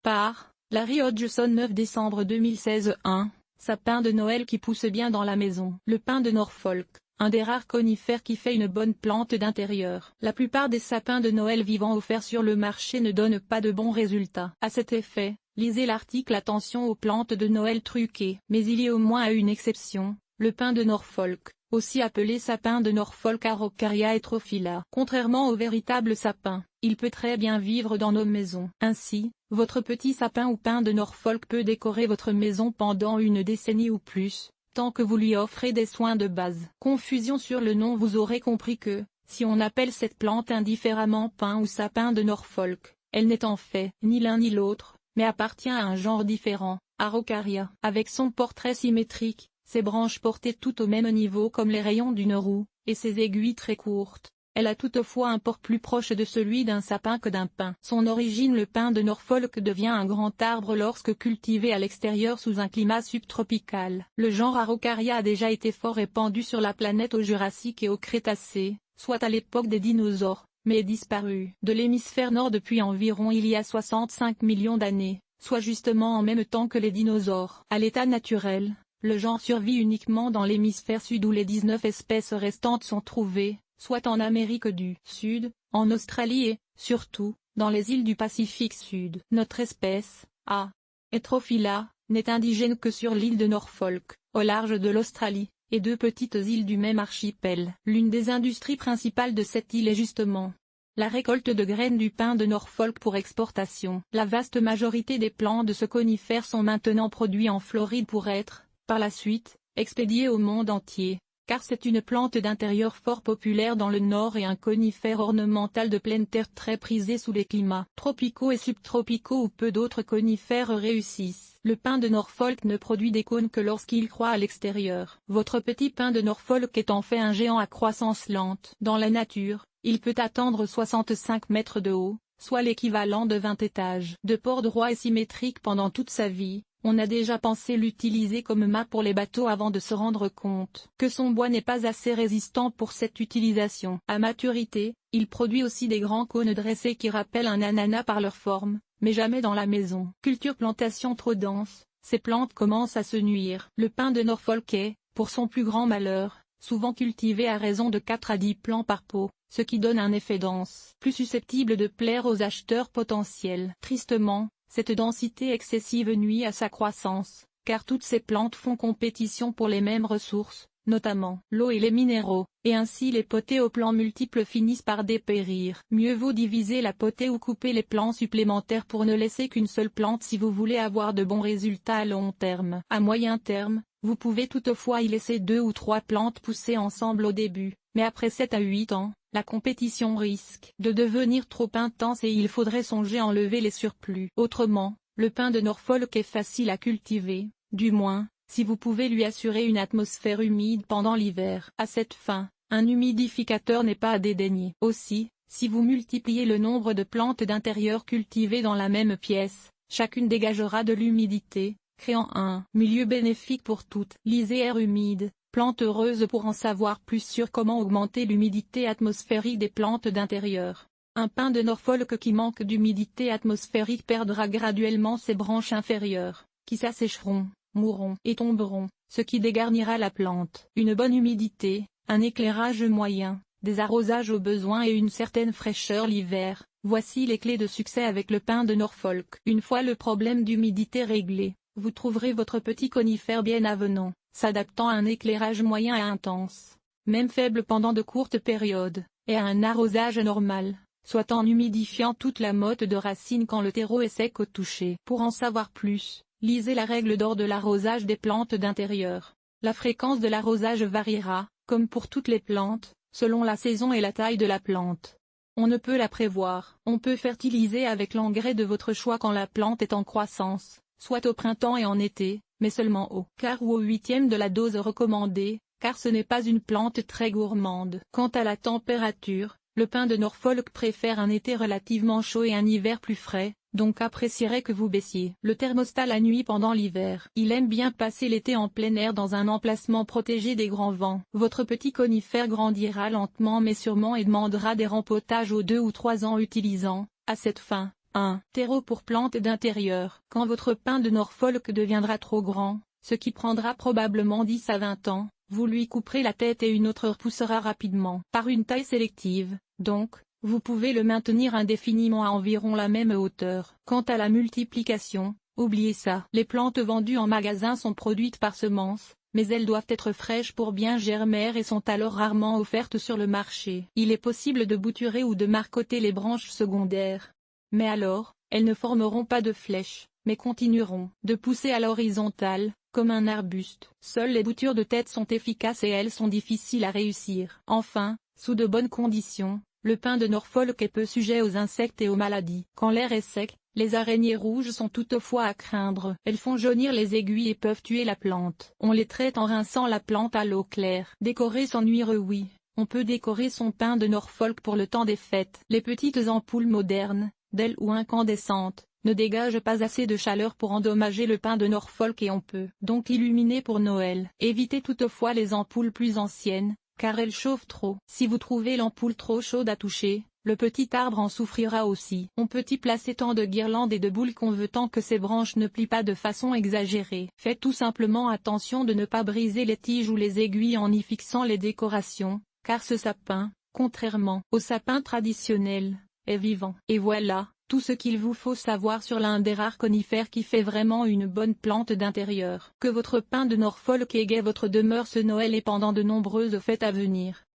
Par Larry Hodgson 9 décembre 2016 1. Sapin de Noël qui pousse bien dans la maison. Le pin de Norfolk, un des rares conifères qui fait une bonne plante d'intérieur. La plupart des sapins de Noël vivants offerts sur le marché ne donnent pas de bons résultats. À cet effet, lisez l'article Attention aux plantes de Noël truquées. Mais il y a au moins une exception, le pin de Norfolk, aussi appelé sapin de Norfolk Araucaria heterophylla. Contrairement au véritable sapin, il peut très bien vivre dans nos maisons. Ainsi, votre petit sapin ou pin de Norfolk peut décorer votre maison pendant une décennie ou plus, tant que vous lui offrez des soins de base. Confusion sur le nom. Vous aurez compris que, si on appelle cette plante indifféremment pin ou sapin de Norfolk, elle n'est en fait ni l'un ni l'autre, mais appartient à un genre différent, Araucaria. Avec son portrait symétrique, ses branches portées tout au même niveau comme les rayons d'une roue, et ses aiguilles très courtes, elle a toutefois un port plus proche de celui d'un sapin que d'un pin. Son origine. Le pin de Norfolk devient un grand arbre lorsque cultivé à l'extérieur sous un climat subtropical. Le genre Araucaria a déjà été fort répandu sur la planète au Jurassique et au Crétacé, soit à l'époque des dinosaures, mais est disparu de l'hémisphère nord depuis environ il y a 65 millions d'années, soit justement en même temps que les dinosaures. À l'état naturel, le genre survit uniquement dans l'hémisphère sud où les 19 espèces restantes sont trouvées, soit en Amérique du Sud, en Australie et, surtout, dans les îles du Pacifique Sud. Notre espèce, A. heterophylla, n'est indigène que sur l'île de Norfolk, au large de l'Australie, et deux petites îles du même archipel. L'une des industries principales de cette île est justement la récolte de graines du pin de Norfolk pour exportation. La vaste majorité des plants de ce conifère sont maintenant produits en Floride pour être, par la suite, expédiés au monde entier, car c'est une plante d'intérieur fort populaire dans le nord et un conifère ornemental de pleine terre très prisé sous les climats tropicaux et subtropicaux où peu d'autres conifères réussissent. Le pin de Norfolk ne produit des cônes que lorsqu'il croît à l'extérieur. Votre petit pin de Norfolk est en fait un géant à croissance lente. Dans la nature, il peut atteindre 65 mètres de haut, soit l'équivalent de 20 étages. De port droit et symétrique pendant toute sa vie, on a déjà pensé l'utiliser comme mât pour les bateaux avant de se rendre compte que son bois n'est pas assez résistant pour cette utilisation. À maturité, il produit aussi des grands cônes dressés qui rappellent un ananas par leur forme, mais jamais dans la maison. Plantation trop dense, ces plantes commencent à se nuire. Le pin de Norfolk est, pour son plus grand malheur, souvent cultivé à raison de 4 à 10 plants par pot, ce qui donne un effet dense, plus susceptible de plaire aux acheteurs potentiels. Tristement, cette densité excessive nuit à sa croissance, car toutes ces plantes font compétition pour les mêmes ressources, notamment l'eau et les minéraux, et ainsi les potées aux plants multiples finissent par dépérir. Mieux vaut diviser la potée ou couper les plants supplémentaires pour ne laisser qu'une seule plante si vous voulez avoir de bons résultats à long terme. À moyen terme, vous pouvez toutefois y laisser 2 ou 3 plantes pousser ensemble au début, mais après 7 à 8 ans, la compétition risque de devenir trop intense et il faudrait songer à enlever les surplus. Autrement, le pin de Norfolk est facile à cultiver, du moins, si vous pouvez lui assurer une atmosphère humide pendant l'hiver. À cette fin, un humidificateur n'est pas à dédaigner. Aussi, si vous multipliez le nombre de plantes d'intérieur cultivées dans la même pièce, chacune dégagera de l'humidité, créant un milieu bénéfique pour toutes. Lisez Air humide, plante heureuse pour en savoir plus sur comment augmenter l'humidité atmosphérique des plantes d'intérieur. Un pin de Norfolk qui manque d'humidité atmosphérique perdra graduellement ses branches inférieures, qui s'assécheront, mourront et tomberont, ce qui dégarnira la plante. Une bonne humidité, un éclairage moyen, des arrosages au besoin et une certaine fraîcheur l'hiver, voici les clés de succès avec le pin de Norfolk. Une fois le problème d'humidité réglé, vous trouverez votre petit conifère bien avenant, s'adaptant à un éclairage moyen à intense, même faible pendant de courtes périodes, et à un arrosage normal, soit en humidifiant toute la motte de racines quand le terreau est sec au toucher. Pour en savoir plus, lisez la règle d'or de l'arrosage des plantes d'intérieur. La fréquence de l'arrosage variera, comme pour toutes les plantes, selon la saison et la taille de la plante. On ne peut la prévoir. On peut fertiliser avec l'engrais de votre choix quand la plante est en croissance, soit au printemps et en été, mais seulement au quart ou au huitième de la dose recommandée, car ce n'est pas une plante très gourmande. Quant à la température, le pin de Norfolk préfère un été relativement chaud et un hiver plus frais, donc apprécierait que vous baissiez le thermostat la nuit pendant l'hiver. Il aime bien passer l'été en plein air dans un emplacement protégé des grands vents. Votre petit conifère grandira lentement mais sûrement et demandera des rempotages aux 2 ou 3 ans utilisant, à cette fin, 1. Terreau pour plantes d'intérieur. Quand votre pin de Norfolk deviendra trop grand, ce qui prendra probablement 10 à 20 ans, vous lui couperez la tête et une autre repoussera rapidement. Par une taille sélective, donc, vous pouvez le maintenir indéfiniment à environ la même hauteur. Quant à la multiplication, oubliez ça. Les plantes vendues en magasin sont produites par semences, mais elles doivent être fraîches pour bien germer et sont alors rarement offertes sur le marché. Il est possible de bouturer ou de marcoter les branches secondaires. Mais alors, elles ne formeront pas de flèches, mais continueront de pousser à l'horizontale, comme un arbuste. Seules les boutures de tête sont efficaces et elles sont difficiles à réussir. Enfin, sous de bonnes conditions, le pin de Norfolk est peu sujet aux insectes et aux maladies. Quand l'air est sec, les araignées rouges sont toutefois à craindre. Elles font jaunir les aiguilles et peuvent tuer la plante. On les traite en rinçant la plante à l'eau claire. Décorer sans nuire. Oui, on peut décorer son pin de Norfolk pour le temps des fêtes. Les petites ampoules modernes, d'ailes ou incandescentes, ne dégagent pas assez de chaleur pour endommager le pin de Norfolk et on peut donc l'illuminer pour Noël. Évitez toutefois les ampoules plus anciennes, car elles chauffent trop. Si vous trouvez l'ampoule trop chaude à toucher, le petit arbre en souffrira aussi. On peut y placer tant de guirlandes et de boules qu'on veut tant que ses branches ne plient pas de façon exagérée. Faites tout simplement attention de ne pas briser les tiges ou les aiguilles en y fixant les décorations, car ce sapin, contrairement au sapin traditionnel, est vivant. Et voilà, tout ce qu'il vous faut savoir sur l'un des rares conifères qui fait vraiment une bonne plante d'intérieur. Que votre pin de Norfolk égaie votre demeure ce Noël et pendant de nombreuses fêtes à venir.